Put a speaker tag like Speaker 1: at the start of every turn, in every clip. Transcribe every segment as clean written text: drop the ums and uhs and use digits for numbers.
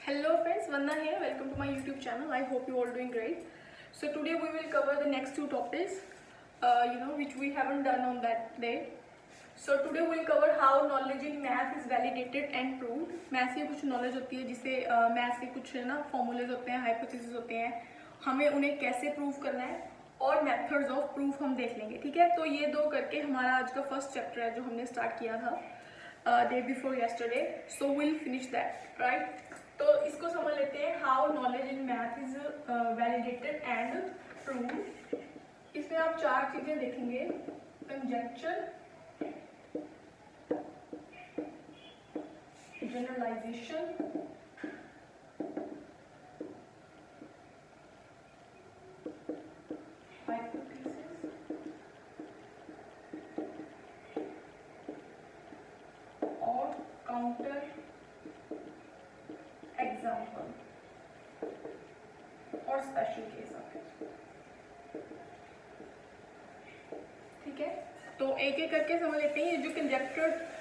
Speaker 1: Hello friends, Vanna here. Welcome to my YouTube channel. I hope you all doing great. So today we will cover the next two topics, which we haven't done on that day. So today we will cover how knowledge in math is validated and proved. Maths की कुछ knowledge होती है जिसे maths के कुछ है ना formulas होते हैं, hypotheses होते हैं, हमें उन्हें कैसे prove करना है और methods of proof हम देख लेंगे, ठीक है। तो ये दो करके हमारा आज का फर्स्ट चैप्टर है जो हमने स्टार्ट किया था day before yesterday. So we'll finish that, right? तो इसको समझ लेते हैं how knowledge in math is validated and proved. इसमें आप चार चीजें देखेंगे: कंजेक्चर, जनरलाइजेशन, हाइपोथेसिस और काउंटर एग्जाम्पल और स्पेशल केस ऑफ इट, ठीक है। तो एक एक करके समझ लेते हैं। ये जो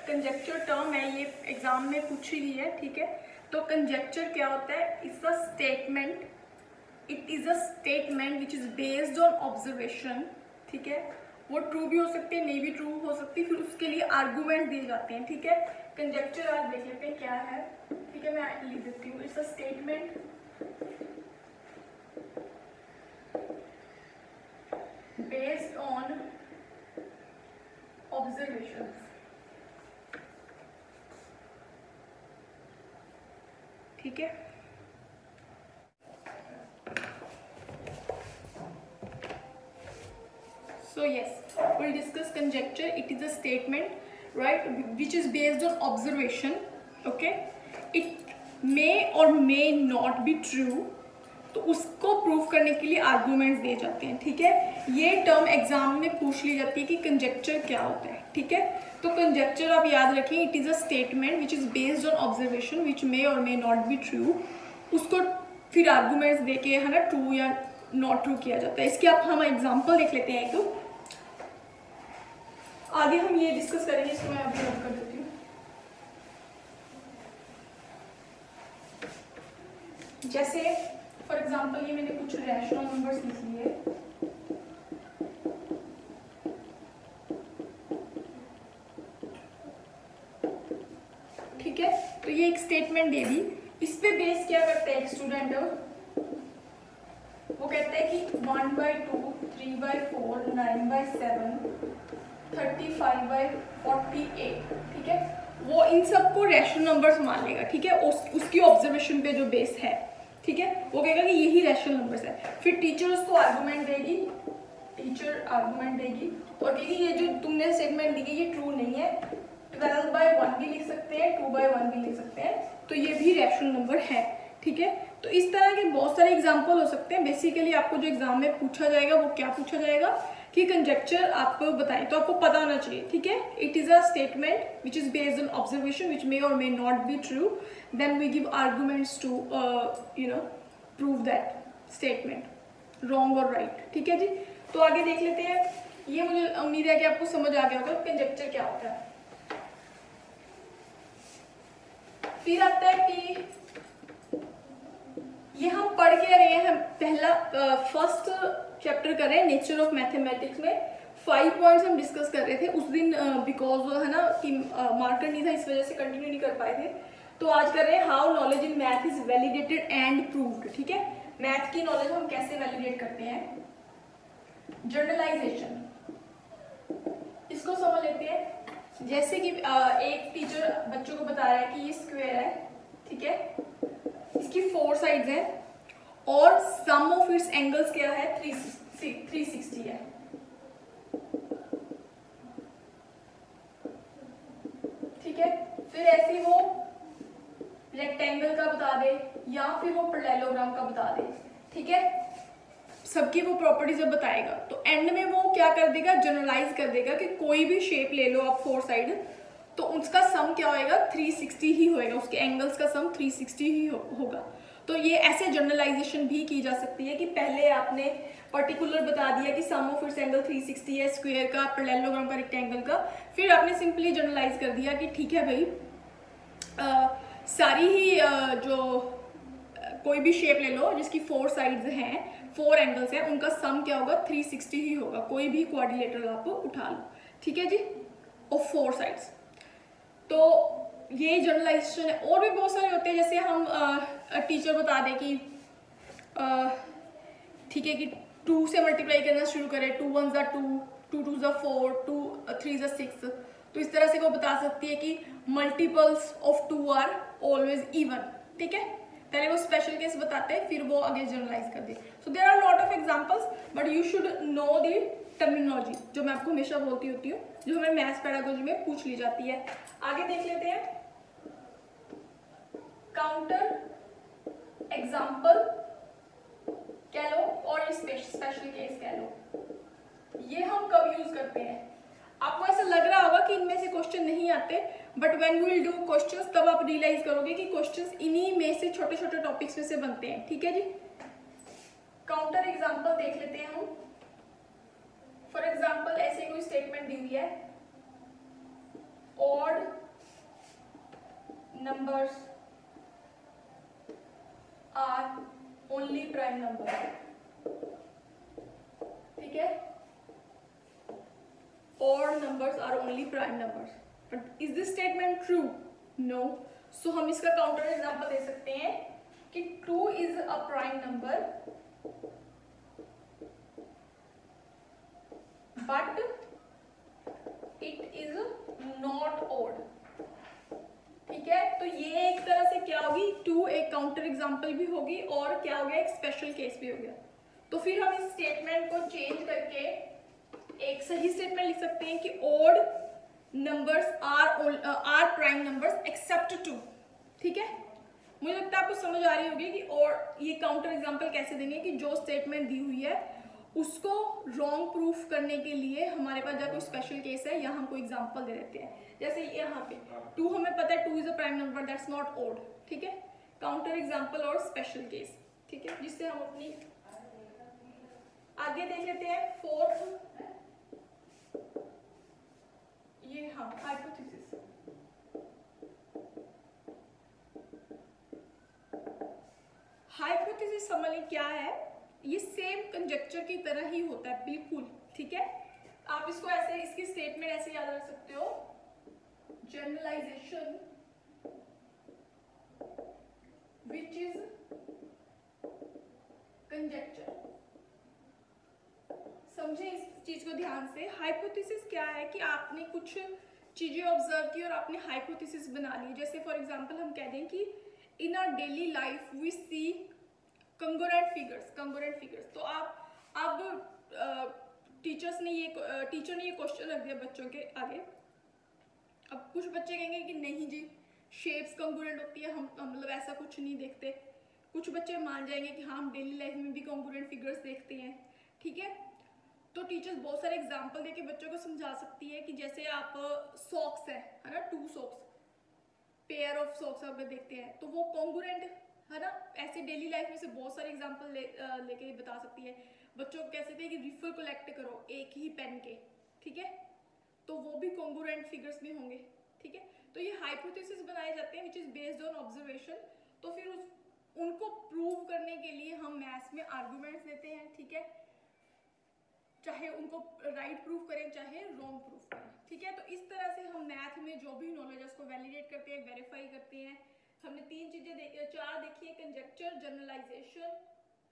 Speaker 1: कंजेक्चर टर्म है ये एग्जाम में पूछी गई है, ठीक है। तो कंजेक्चर क्या होता है? It's a statement, it is a statement which is based on observation, ठीक है। वो ट्रू भी हो सकती है, नहीं भी ट्रू हो सकती, फिर उसके लिए आर्गूमेंट दिए जाते हैं, ठीक है। कंजेक्चर आज देख लेते हैं क्या है, ठीक है। मैं लिख देती हूँ, it's a statement based on observation, ठीक है। So yes, we'll discuss conjecture. It is a statement, right, which is based on observation. Okay, it may or may not be true. तो उसको प्रूव करने के लिए आर्गूमेंट्स दिए जाते हैं, ठीक है। ये टर्म एग्जाम में पूछ ली जाती है कि कंजेक्चर क्या होता है, ठीक है। तो कंजेक्चर आप याद रखें, it is a statement which is based on observation which may और मे नॉट बी ट्रू। उसको फिर आर्गूमेंट्स देके है ना ट्रू या नॉट ट्रू किया जाता है। इसके आप हम एग्जाम्पल देख लेते हैं। एक आगे हम ये डिस्कस करेंगे, इसको मैं अभी नोट कर देती हूँ। जैसे फॉर एग्जाम्पल ये मैंने कुछ रैशनल नंबर्स लिख लिए, ठीक है। तो ये एक स्टेटमेंट दे दी, इस पे बेस क्या करते हैं स्टूडेंट? वो कहते हैं कि 1/2, 3/4, 9/7, 35/48, ठीक है। वो इन सबको रैशनल नंबर्स मान लेगा, ठीक है। उसकी ऑब्जर्वेशन पे जो बेस है, ठीक है, वो कहेगा कि यही रैशनल नंबर्स है। फिर टीचर उसको आर्गूमेंट देगी, और कहेगी ये जो तुमने स्टेटमेंट दी ये ट्रू नहीं है। 12/1 भी लिख सकते हैं, 2/1 भी लिख सकते हैं, तो ये भी रैशनल नंबर है, ठीक है। तो इस तरह के बहुत सारे एग्जाम्पल हो सकते हैं। बेसिकली आपको जो एग्जाम में पूछा जाएगा वो क्या पूछा जाएगा कि कंजेक्चर आपको बताएं, तो आपको पता होना चाहिए, ठीक है। It is a statement which is based on observation which may और may not be true, then we give arguments to prove that statement wrong और राइट, ठीक है जी। तो आगे देख लेते हैं। ये मुझे उम्मीद है कि आपको समझ आ गया होगा कंजेक्चर क्या होता है। फिर आता है कि ये हम पढ़ के रहे हैं, हम पहला फर्स्ट चैप्टर कर रहे हैं नेचर ऑफ मैथमेटिक्स में। 5 पॉइंट्स हम डिस्कस कर रहे थे उस दिन, बिकॉज है ना कि मार्कर नहीं था, इस वजह से कंटिन्यू नहीं कर पाए थे। तो आज कर रहे हैं how knowledge in math is validated and proved, ठीक है। मैथ की नॉलेज हम कैसे वैलिडेट करते हैं? जनरलाइजेशन, इसको समझ लेते हैं। जैसे कि एक टीचर बच्चों को बता रहा है कि ये स्क्वायर है, ठीक है, इसकी 4 साइड्स हैं और सम ऑफ इट्स एंगल्स क्या है? 360 है, ठीक है। फिर ऐसे ही वो रेक्टेंगल का बता दे या फिर वो पैरेललोग्राम का बता दे, ठीक है। सबकी वो प्रॉपर्टीज जब बताएगा तो एंड में वो क्या कर देगा? जनरलाइज कर देगा कि कोई भी शेप ले लो आप 4 साइड, तो उसका सम क्या होएगा? 360 ही होएगा, उसके एंगल्स का सम 360 ही होगा। तो ये ऐसे जनरलाइजेशन भी की जा सकती है कि पहले आपने पर्टिकुलर बता दिया कि सम ऑफ इट्स एंगल 360 है, स्क्वायर का, पैरेललोग्राम का, रेक्टेंगल का, फिर आपने सिंपली जनरलाइज कर दिया कि ठीक है भाई सारी ही जो कोई भी शेप ले लो जिसकी 4 साइड्स हैं, 4 एंगल्स हैं, उनका सम क्या होगा 360 ही होगा। कोई भी क्वाड्रिलेटरल आप उठा लो, ठीक है जी, और 4 साइड्स। तो ये जनरलाइजेशन है। और भी बहुत सारे होते हैं, जैसे हम टीचर बता दें कि ठीक है कि 2 से मल्टीप्लाई करना शुरू करें, 2 1 ज़ा 2, 2 2 ज़ा 4, 2 3 ज़ा 6, तो इस तरह से वो बता सकती है कि multiples of 2 are always even, ठीक है। पहले वो स्पेशल केस बताते हैं, फिर वो आगे जनरलाइज कर दे। So there are lot of examples, but you should know the terminology, जो मैं आपको हमेशा बोलती होती हूँ, जो हमें मैथ्स पेडागोजी में पूछ ली जाती है। आगे देख लेते हैं काउंटर एग्जाम्पल कह लो और स्पेशल केस कह लो। ये हम कब यूज करते हैं? आपको ऐसा लग रहा होगा कि इनमें से क्वेश्चन नहीं आते, but when we will do questions तब आप रियलाइज करोगे कि क्वेश्चंस इन्हीं में से छोटे छोटे टॉपिक्स में से बनते हैं, ठीक है जी। काउंटर एग्जांपल देख लेते हैं हम। फॉर एग्जांपल ऐसे कोई स्टेटमेंट दी हुई है, odd numbers are only prime number, ठीक है, odd numbers are only prime numbers. But is this statement true? No. So हम इसका counter example दे सकते हैं कि 2 is a prime number, but it is not odd. ठीक है, तो ये एक तरह से क्या होगी, 2 एक काउंटर एग्जाम्पल भी होगी और क्या हो गया, एक स्पेशल केस भी हो गया। तो फिर हम इस स्टेटमेंट को चेंज करके एक सही स्टेटमेंट लिख सकते हैं कि odd numbers are prime numbers except 2, ठीक है। मुझे लगता है आपको समझ आ रही होगी कि और ये काउंटर एग्जांपल कैसे देंगे कि जो स्टेटमेंट दी हुई है उसको रॉन्ग प्रूफ करने के लिए हमारे पास जब कोई स्पेशल केस है या हम कोई एग्जांपल दे देते हैं। जैसे यहाँ पे 2 हमें पता है 2 is a prime number, that's not odd, ठीक है। काउंटर एग्जांपल और स्पेशल केस, ठीक है, जिससे हम अपनी आगे देख लेते हैं। फोर्थ, ये हाँ हाइपोथेसिस। हाइपोथेसिस समझ क्या है, ये सेम कंजेक्चर की तरह ही होता है बिल्कुल, ठीक है। आप इसको ऐसे, इसकी स्टेटमेंट ऐसे याद रख सकते हो, जनरलाइजेशन विच इज कंजेक्चर। समझे इस चीज को ध्यान से। हाइपोथेसिस क्या है कि आपने कुछ चीजें ऑब्जर्व की और आपने हाइपोथेसिस बना ली। जैसे फॉर एग्जांपल हम कह दें कि in our daily life we see congruent figures. तो आप अब टीचर ने ये क्वेश्चन रख दिया बच्चों के आगे। अब कुछ बच्चे कहेंगे कि नहीं जी, शेप्स कंग्रुएंट होती है, हम मतलब ऐसा कुछ नहीं देखते। कुछ बच्चे मान जाएंगे कि हाँ हम डेली लाइफ में भी कंग्रुएंट फिगर्स देखते हैं, ठीक है। तो टीचर्स बहुत सारे एग्जांपल देके बच्चों को समझा सकती है कि जैसे आप सॉक्स है ना, 2 सॉक्स, पेयर ऑफ सॉक्स अगर देखते हैं तो वो कॉन्ग्रुएंट है ना। ऐसे डेली लाइफ में से बहुत सारे एग्जांपल लेके बता सकती है। बच्चों को कह सकते हैं कि रिफिल कलेक्ट करो एक ही पेन के, ठीक है, तो वो भी कॉन्ग्रुएंट फिगर्स में होंगे, ठीक है। तो ये हाइपोथेसिस बनाए जाते हैं विच इज बेस्ड ऑन ऑब्जर्वेशन। तो फिर उनको प्रूव करने के लिए हम मैथ्स में आर्गुमेंट्स देते हैं, ठीक है, चाहे उनको राइट प्रूफ करें चाहे रॉन्ग प्रूफ करें, ठीक है। तो इस तरह से हम मैथ में जो भी नॉलेज है उसको वैलिडेट करते हैं, वेरीफाई करते हैं। हमने 4 चीजें देखी है, कंजेक्चर, जनरलाइजेशन,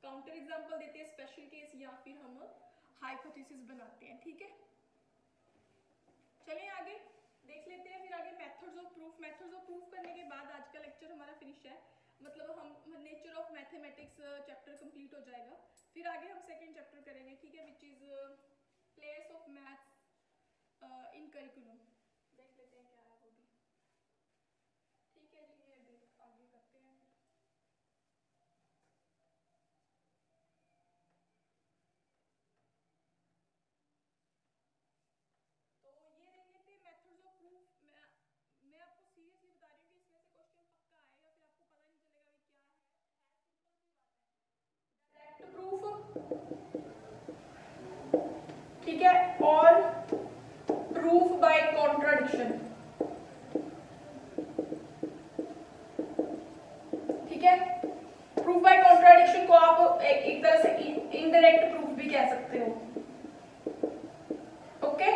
Speaker 1: काउंटर एग्जांपल देते हैं, स्पेशल केस, या फिर हम हाइपोथेसिस बनाते हैं, ठीक है। चलिए आगे देख लेते हैं। फिर आगे methods of proof. Methods of proof करने के बाद आज का लेक्चर हमारा फिनिश है, मतलब हम nature of mathematics chapter complete हो जाएगा। फिर आगे हम सेकंड चैप्टर करेंगे, ठीक है, which is place of maths in curriculum. देख लेते हैं क्या है वो भी, ठीक है जी। ये आगे करते हैं। तो ये देख लेते हैं मेथड्स ऑफ प्रूफ। मैं आपको सीरियसली बता रही हूँ कि इसमें से क्वेश्चन पक्का आए या फिर आपको पता नहीं चलेगा कि क्या है सिंपल सी बात है। ठीक है, और प्रूफ बाय कॉन्ट्राडिक्शन, ठीक है। प्रूफ बाय कॉन्ट्राडिक्शन को आप एक तरह से इनडायरेक्ट प्रूफ भी कह सकते हो। ओके,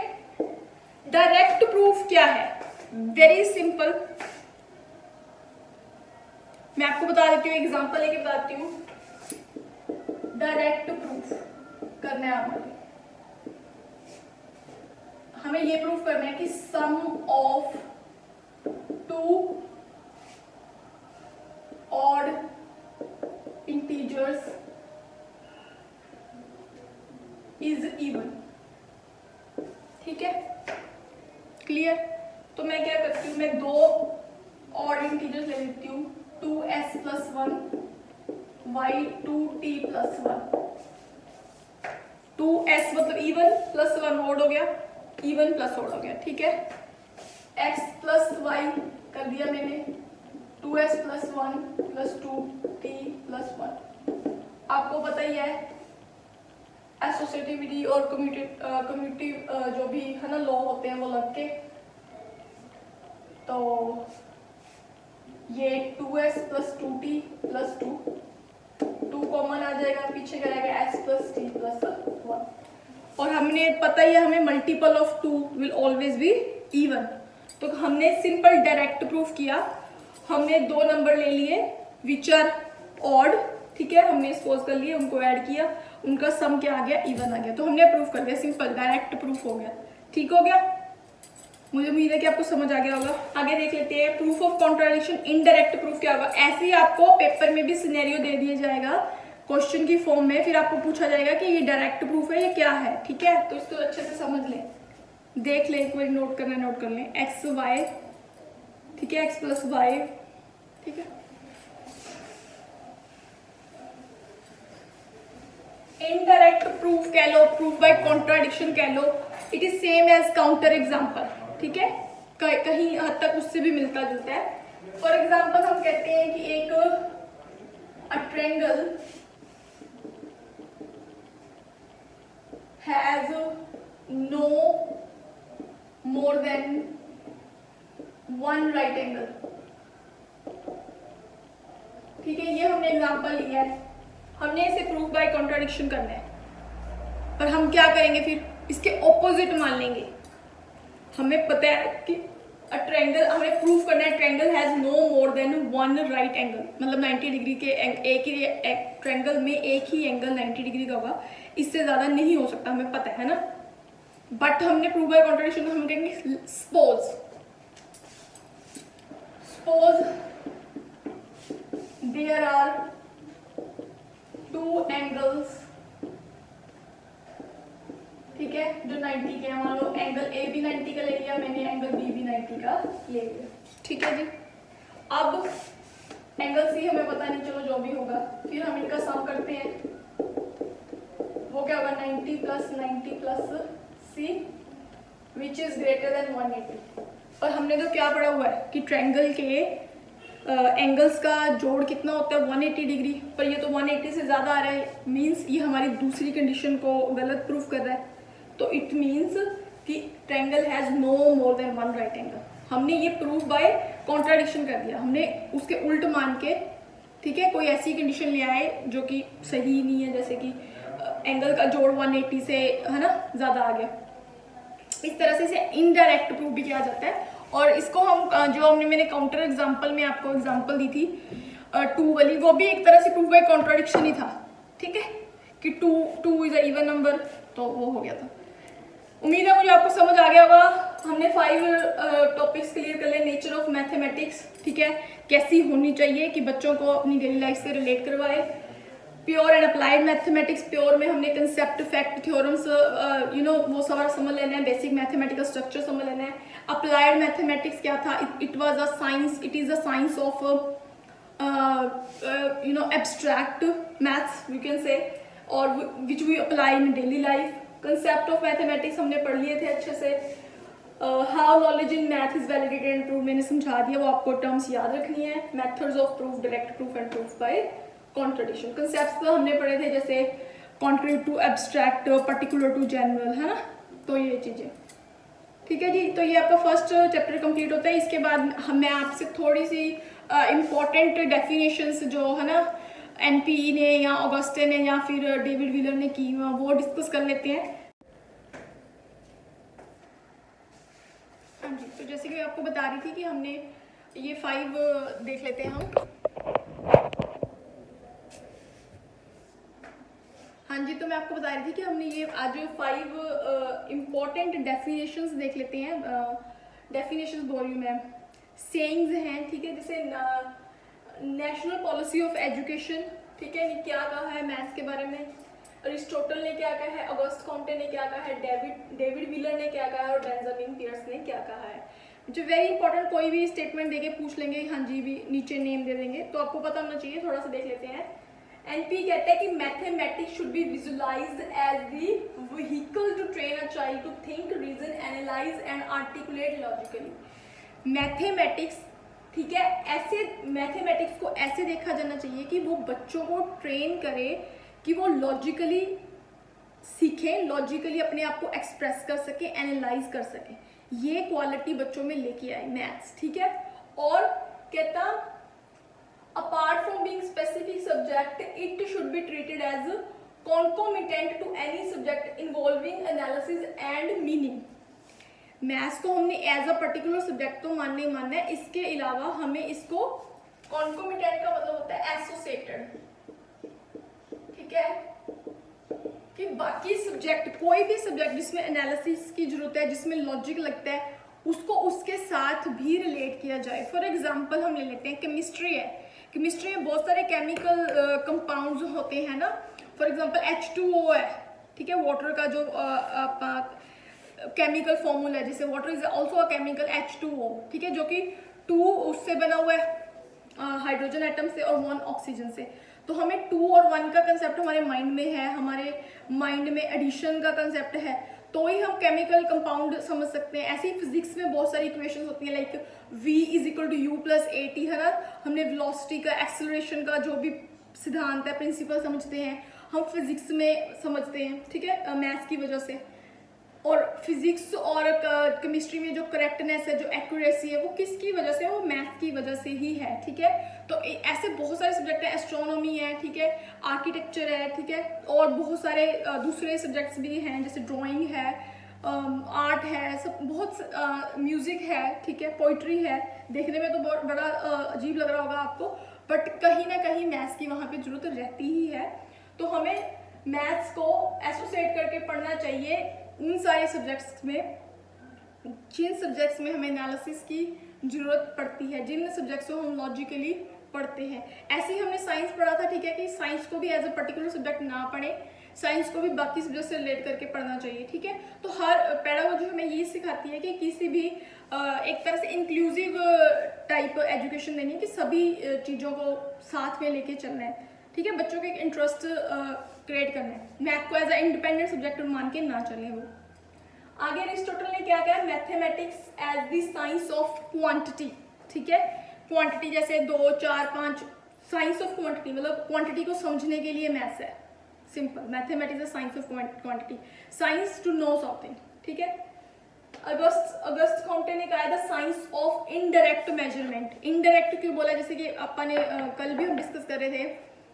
Speaker 1: डायरेक्ट प्रूफ क्या है? वेरी सिंपल, मैं आपको बता देती हूँ, एग्जांपल लेके बताती हूँ। डायरेक्ट प्रूफ करना है हमें ये प्रूफ करना है कि sum of two odd integers is even. ठीक है, क्लियर? तो मैं क्या करती हूँ, मैं दो ऑड इंटीजर्स ले लेती हूँ, 2s+1 y 2t+1। 2s मतलब इवन, +1 ऑड हो गया, इवन प्लस ऑड हो गया। ठीक है, x+y कर दिया मैंने, 2s+1 + 2t+1। आपको पता ही है एसोसिएटिविटी और कम्यूटेटिव जो भी है ना लॉ होते हैं वो लग के, तो ये 2s + 2t+2, 2 कॉमन आ जाएगा, पीछे क्या आएगा s + t+1। और हमने पता ही है हमें multiple of 2 will always be even. तो हमने सिंपल डायरेक्ट प्रूफ किया, हमने दो नंबर ले लिए विच आर ऑड। ठीक है, हमने सपोज कर लिए, उनको ऐड किया, उनका सम क्या आ गया, इवन आ गया, तो हमने प्रूफ कर दिया, सिंपल डायरेक्ट प्रूफ हो गया। ठीक हो गया, मुझे उम्मीद है कि आपको समझ आ गया होगा। आगे देख लेते हैं proof of contradiction. Indirect proof क्या होगा? ऐसे ही आपको पेपर में भी सिनेरियो दे दिया जाएगा क्वेश्चन की फॉर्म में, फिर आपको पूछा जाएगा कि ये डायरेक्ट प्रूफ है, ये क्या है। ठीक है, तो इसको अच्छे से समझ लें, देख लें, एक बार नोट करना, नोट कर लें। एक्स वाई, ठीक है, x+y, ठीक है। इनडायरेक्ट प्रूफ कह लो, प्रूफ बाय कॉन्ट्राडिक्शन कह लो, it is same as counter example. ठीक है, कहीं हद तक उससे भी मिलता जुलता है। फॉर एग्जाम्पल हम कहते हैं कि एक triangle has no more than one right angle. ठीक है, ये हमने एग्जाम्पल लिया है, हमने इसे प्रूफ बाय कॉन्ट्राडिक्शन करना है। पर हम क्या करेंगे, फिर इसके ऑपोजिट मान लेंगे। हमें पता है कि ट्रायंगल, हमें प्रूफ करना है triangle has no more than one right angle, मतलब 90 डिग्री के एक ही ट्रायंगल में एक ही एंगल 90 डिग्री का होगा, इससे ज्यादा नहीं हो सकता, हमें पता है ना। बट हमने प्रूफ बाय कॉन्ट्राडिक्शन हम कहेंगे suppose there are two angles, ठीक है, जो 90 के हैं। मान लो एंगल ए भी 90 का ले लिया मैंने, एंगल बी भी 90 का ले लिया। ठीक है जी, अब एंगल सी हमें पता नहीं, चलो जो भी होगा, फिर हम इनका सम करते हैं, वो क्या होगा 90 + 90 + c which is greater than 180। और हमने तो क्या पढ़ा हुआ है कि ट्रायंगल के एंगल्स का जोड़ कितना होता है 180 डिग्री, पर ये तो 180 से ज़्यादा आ रहा है, मीन्स ये हमारी दूसरी कंडीशन को गलत प्रूफ कर रहा है। तो इट मीन्स कि triangle has no more than one right angle. हमने ये प्रूफ बाय कॉन्ट्राडिक्शन कर दिया, हमने उसके उल्ट मान के, ठीक है, कोई ऐसी कंडीशन ले आए जो कि सही नहीं है, जैसे कि एंगल का जोड़ 180 से है ना ज़्यादा आ गया। इस तरह से इसे इनडायरेक्ट प्रूफ भी किया जाता है। और इसको हम जो मैंने काउंटर एग्जांपल में आपको एग्जांपल दी थी 2 वाली, वो भी एक तरह से प्रूफ बाय कॉन्ट्राडिक्शन ही था। ठीक है, कि 2 इज अ इवन नंबर, तो वो हो गया था। उम्मीद है मुझे आपको समझ आ गया होगा। हमने 5 टॉपिक्स क्लियर कर लिए। नेचर ऑफ मैथमेटिक्स, ठीक है, कैसी होनी चाहिए कि बच्चों को अपनी डेली लाइफ से रिलेट करवाए। Pure and applied mathematics, pure में हमने कंसेप्ट, फैक्ट, थ्योरम्स वो सारा समझ लेना है, बेसिक मैथमेटिकल स्ट्रक्चर समझ लेना है। अप्लाइड मैथमेटिक्स क्या था, it was a science, it is a science of abstract maths you can say, और which we apply in daily life. Concept of mathematics हमने पढ़ लिए थे अच्छे से। How knowledge in math is validated and prove मैंने समझा दिया, वो आपको टर्म्स याद रखनी है। Methods of proof, direct proof and proof by contradiction. Concepts तो हमने पढ़े थे, जैसे contrary to abstract, particular to general, है ना, तो ये चीजें। ठीक है जी, तो ये आपका फर्स्ट चैप्टर कंप्लीट होता है। इसके बाद मैं आपसे थोड़ी सी इम्पोर्टेंट डेफिनेशंस जो है ना एनपी ने या ऑगस्टे ने या फिर डेविड व्हीलर ने की, वो डिस्कस कर लेते हैं। हाँ जी, तो जैसे कि मैं आपको बता रही थी कि हमने ये 5 देख लेते हैं हम। हाँ जी, तो मैं आपको बता रही थी कि हमने ये आज 5 इम्पॉर्टेंट डेफिनेशंस देख लेते हैं। डेफिनेशंस बोल रही हूँ मैं, सेइंग्स हैं, ठीक है। जैसे नेशनल पॉलिसी ऑफ एजुकेशन, ठीक है, ये क्या कहा है मैथ्स के बारे में, अरिस्टोटल ने क्या कहा है, ऑगस्ट कॉम्टे ने क्या कहा है, डेविड व्हीलर ने क्या कहा है और बेंजामिन पियर्स ने क्या कहा है। जो वेरी इंपॉर्टेंट, कोई भी स्टेटमेंट देके पूछ लेंगे, हाँ जी भी नीचे नेम दे देंगे, तो आपको पता होना चाहिए। थोड़ा सा देख लेते हैं। एनपी कहते हैं कि mathematics should be visualised as the vehicle to train a child to think, reason, analyse and articulate logically. Mathematics, ठीक है, ऐसे मैथमेटिक्स को ऐसे देखा जाना चाहिए कि वो बच्चों को ट्रेन करे कि वो लॉजिकली सीखें, लॉजिकली अपने आप को एक्सप्रेस कर सके, एनालाइज कर सके। ये क्वालिटी बच्चों में लेके आए मैथ्स, ठीक है। और कहता apart from being specific subject it should be treated as concomitant to any subject involving analysis and meaning. Maths को हमने एज अ पर्टिकुलर सब्जेक्ट तो मानना ही मानना है, इसके अलावा हमें इसको कॉन्कोमिटेंट का मतलब होता है एसोसिएटेड, ठीक है, कि बाकी सब्जेक्ट, कोई भी सब्जेक्ट जिसमें एनालिसिस की जरूरत है, जिसमें लॉजिक लगता है, उसको उसके साथ भी रिलेट किया जाए। फॉर एग्जांपल हम ले लेते हैं केमिस्ट्री है, केमिस्ट्री में बहुत सारे केमिकल कंपाउंड्स होते हैं ना। फॉर एग्जांपल H2O है, ठीक है, वाटर का जो केमिकल फॉर्मूला है, जैसे water is also a chemical H2O, ठीक है, जो कि 2 उससे बना हुआ है हाइड्रोजन एटम से और 1 ऑक्सीजन से। तो हमें 2 और 1 का कंसेप्ट हमारे माइंड में है, हमारे माइंड में एडिशन का कंसेप्ट है, तो ही हम केमिकल कंपाउंड समझ सकते हैं। ऐसे ही फिजिक्स में बहुत सारी इक्वेशंस होती हैं, लाइक v = u + at, है ना। हमने वेलोसिटी का, एक्सेलरेशन का जो भी सिद्धांत है, प्रिंसिपल समझते हैं, हम फिजिक्स में समझते हैं, ठीक है, मैथ्स की वजह से। और फिजिक्स और केमिस्ट्री में जो करेक्टनेस है, जो एक्यूरेसी है, वो किसकी वजह से है? वो मैथ्स की वजह से ही है, ठीक है। तो ऐसे बहुत सारे सब्जेक्ट है, एस्ट्रोनॉमी है, ठीक है, आर्किटेक्चर है, ठीक है, और बहुत सारे दूसरे सब्जेक्ट्स भी हैं, जैसे ड्राइंग है, आर्ट है, सब बहुत, म्यूजिक है, ठीक है, पोइट्री है। देखने में तो बहुत बड़ा अजीब लग रहा होगा आपको, बट कहीं ना कहीं मैथ्स की वहाँ पे जरूरत रहती ही है। तो हमें मैथ्स को एसोसिएट करके पढ़ना चाहिए उन सारे सब्जेक्ट्स में जिन सब्जेक्ट्स में हमें एनालिसिस की जरूरत पड़ती है, जिन सब्जेक्ट्स को हम लॉजिकली पढ़ते हैं। ऐसे ही हमने साइंस पढ़ा था, ठीक है, कि साइंस को भी एज अ पर्टिकुलर सब्जेक्ट ना पढ़े, साइंस को भी बाकी सब्जेक्ट से रिलेट करके पढ़ना चाहिए, ठीक है। तो हर पेडागोजी हमें ये सिखाती है कि किसी भी एक तरह से इंक्लूसिव टाइप एजुकेशन देनी है, कि सभी चीज़ों को साथ में लेके चलना है, ठीक है, बच्चों के एक इंटरेस्ट क्रिएट करना है। मैथ को एज अ इंडिपेंडेंट सब्जेक्ट मान के ना चले वो। आगे अरिस्टोटल ने क्या कहा? Mathematics as the science of quantity, ठीक है, क्वांटिटी जैसे 2, 4, 5, साइंस ऑफ क्वांटिटी, मतलब क्वांटिटी को समझने के लिए मैथ्स है। Simple, mathematics is science of quantity, science to know something, ठीक है। अगस्त कॉम्टे ने कहा है the science of indirect measurement. Indirect क्यों बोला? जैसे कि अपन कल भी हम डिस्कस कर रहे थे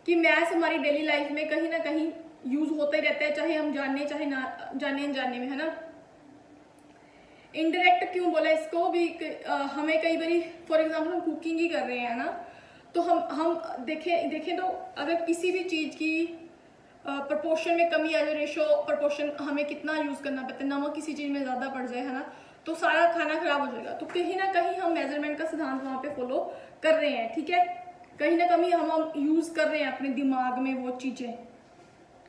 Speaker 1: कि मैथ्स हमारी डेली लाइफ में कहीं ना कहीं यूज होता ही रहता है, चाहे हम जाने चाहे ना जाने अनजाने में, है ना। इनडायरेक्ट क्यों बोला इसको भी? हमें कई बार, फॉर एग्जाम्पल हम कुकिंग ही कर रहे हैं ना, तो हम देखें तो अगर किसी भी चीज़ की प्रपोर्शन में कमी आ जाए, रेशो प्रपोर्शन हमें कितना यूज़ करना पड़ता है, नमक किसी चीज़ में ज़्यादा पड़ जाए, है ना, तो सारा खाना खराब हो जाएगा। तो कहीं ना कहीं हम मेजरमेंट का सिद्धांत वहाँ पे फॉलो कर रहे हैं, ठीक है, कहीं ना कहीं हम यूज़ कर रहे हैं अपने दिमाग में वो चीज़ें,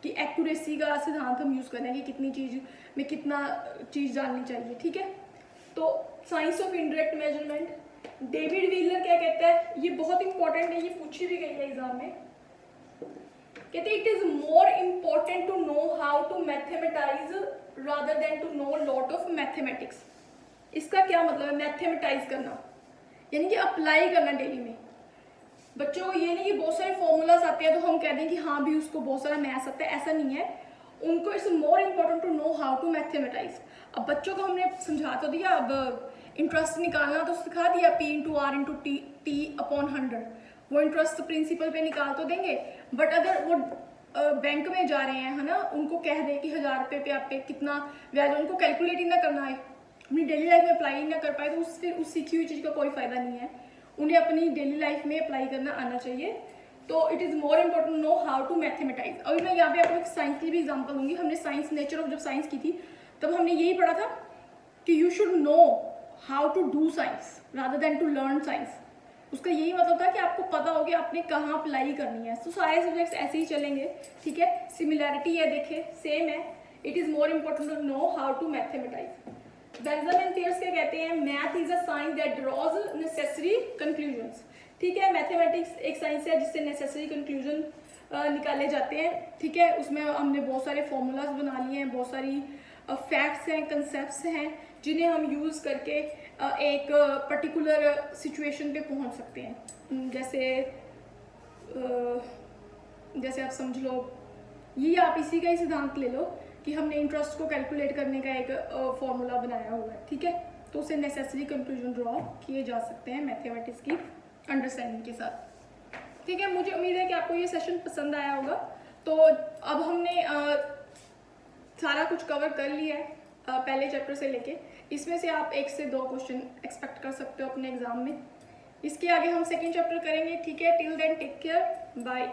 Speaker 1: कि एक्यूरेसी का सिद्धांत हम यूज़ कर रहे हैं कि कितनी चीज़ में कितना चीज़ डालनी चाहिए, ठीक है। तो science of indirect measurement. David wheeler क्या कहता है? ये बहुत इंपॉर्टेंट है, ये पूछी भी गई है एग्जाम में। कहते it is more important to know how to mathematise rather than to know lot of mathematics. इसका क्या मतलब है? मैथमेटाइज करना यानी कि अप्लाई करना डेली में। बच्चों को ये नहीं कि बहुत सारे फॉर्मूलाज आते हैं तो हम कह दें कि हाँ भी उसको बहुत सारा मैथ्स आता है, ऐसा नहीं है। उनको it's more important to know how to mathematise. अब बच्चों को हमने समझा तो दिया, अब इंटरेस्ट निकालना तो सिखा दिया, P × R × T/100। वो इंटरेस्ट प्रिंसिपल पे निकाल तो देंगे, बट अगर वो बैंक में जा रहे हैं, है ना, उनको कह दें कि 1000 रुपये पे आप पे कितना ब्याज, उनको कैलकुलेट ही ना करना है, अपनी डेली लाइफ में अप्लाई ना कर पाए, तो फिर उस सीखी हुई चीज़ का कोई फ़ायदा नहीं है। उन्हें अपनी डेली लाइफ में अप्लाई करना आना चाहिए। तो it is more important know how to mathematise. और मैं यहाँ पे आपको एक साइंस की भी एग्जांपल दूंगी। हमने साइंस नेचर ऑफ जब साइंस की थी तब हमने यही पढ़ा था कि you should know how to do science rather than to learn science. उसका यही मतलब था कि आपको पता हो कि आपने कहाँ अप्लाई करनी है। तो सारे सब्जेक्ट्स ऐसे ही चलेंगे, ठीक है। सिमिलैरिटी है, देखे सेम है। It is more important to know how to mathematise. Benjamin Peirce क्या कहते हैं, math is a science that draws necessary conclusions. ठीक है, मैथमेटिक्स एक साइंस है जिससे नेसेसरी कंक्लूजन निकाले जाते हैं, ठीक है। उसमें हमने बहुत सारे फॉर्मूलाज बना लिए हैं, बहुत सारी फैक्ट्स हैं, कंसेप्ट्स हैं, जिन्हें हम यूज़ करके एक पर्टिकुलर सिचुएशन पे पहुंच सकते हैं। जैसे आप समझ लो, ये आप इसी का ही सिद्धांत ले लो कि हमने इंटरेस्ट को कैलकुलेट करने का एक फॉर्मूला बनाया हुआ है, ठीक है। तो उसे नेसेसरी कंक्लूजन ड्रॉ किए जा सकते हैं मैथमेटिक्स की अंडरस्टैंडिंग के साथ, ठीक है। मुझे उम्मीद है कि आपको ये सेशन पसंद आया होगा। तो अब हमने सारा कुछ कवर कर लिया है पहले चैप्टर से लेके। इसमें से आप 1 से 2 क्वेश्चन एक्सपेक्ट कर सकते हो अपने एग्जाम में। इसके आगे हम सेकेंड चैप्टर करेंगे, ठीक है। Till then take care, bye.